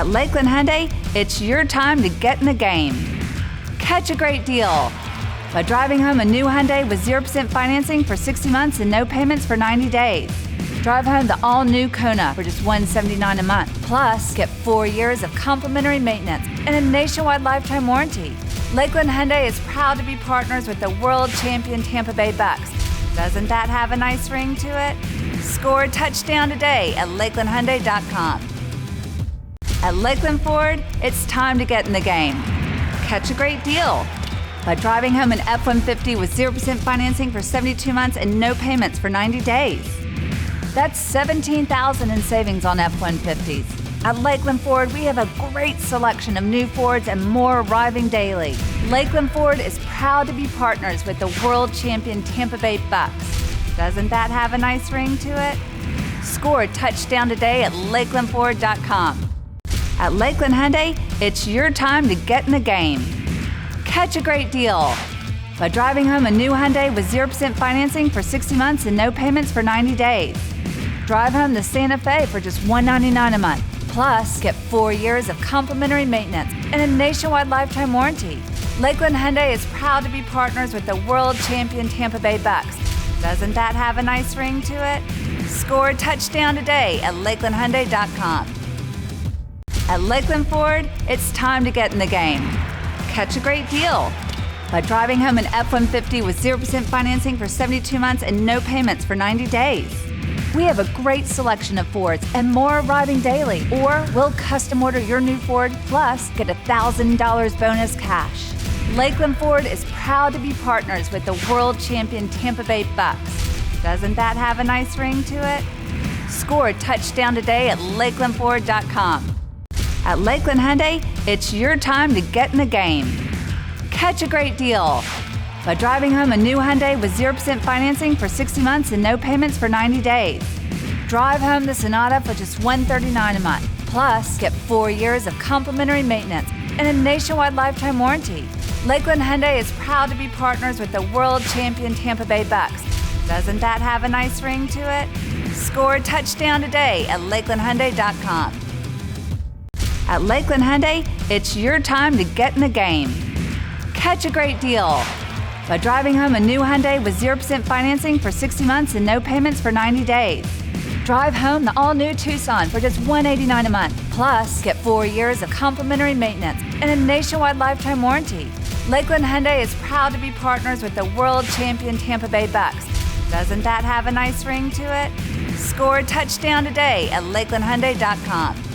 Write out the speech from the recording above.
At Lakeland Hyundai, it's your time to get in the game. Catch a great deal by driving home a new Hyundai with 0% financing for 60 months and no payments for 90 days. Drive home the all-new Kona for just $179 a month. Plus, get 4 years of complimentary maintenance and a nationwide lifetime warranty. Lakeland Hyundai is proud to be partners with the world champion Tampa Bay Bucks. Doesn't that have a nice ring to it? Score a touchdown today at LakelandHyundai.com. At Lakeland Ford, it's time to get in the game. Catch a great deal by driving home an F-150 with 0% financing for 72 months and no payments for 90 days. That's $17,000 in savings on F-150s. At Lakeland Ford, we have a great selection of new Fords and more arriving daily. Lakeland Ford is proud to be partners with the world champion Tampa Bay Bucks. Doesn't that have a nice ring to it? Score a touchdown today at LakelandFord.com. At Lakeland Hyundai, it's your time to get in the game. Catch a great deal by driving home a new Hyundai with 0% financing for 60 months and no payments for 90 days. Drive home the Santa Fe for just $199 a month. Plus, get 4 years of complimentary maintenance and a nationwide lifetime warranty. Lakeland Hyundai is proud to be partners with the world champion Tampa Bay Bucks. Doesn't that have a nice ring to it? Score a touchdown today at LakelandHyundai.com. At Lakeland Ford, it's time to get in the game. Catch a great deal by driving home an F-150 with 0% financing for 72 months and no payments for 90 days. We have a great selection of Fords and more arriving daily, or we'll custom order your new Ford, plus get $1,000 bonus cash. Lakeland Ford is proud to be partners with the world champion Tampa Bay Bucks. Doesn't that have a nice ring to it? Score a touchdown today at LakelandFord.com. At Lakeland Hyundai, it's your time to get in the game. Catch a great deal by driving home a new Hyundai with 0% financing for 60 months and no payments for 90 days. Drive home the Sonata for just $139 a month. Plus, get 4 years of complimentary maintenance and a nationwide lifetime warranty. Lakeland Hyundai is proud to be partners with the world champion Tampa Bay Bucks. Doesn't that have a nice ring to it? Score a touchdown today at LakelandHyundai.com. At Lakeland Hyundai, it's your time to get in the game. Catch a great deal by driving home a new Hyundai with 0% financing for 60 months and no payments for 90 days. Drive home the all-new Tucson for just $189 a month. Plus, get 4 years of complimentary maintenance and a nationwide lifetime warranty. Lakeland Hyundai is proud to be partners with the world champion Tampa Bay Bucks. Doesn't that have a nice ring to it? Score a touchdown today at LakelandHyundai.com.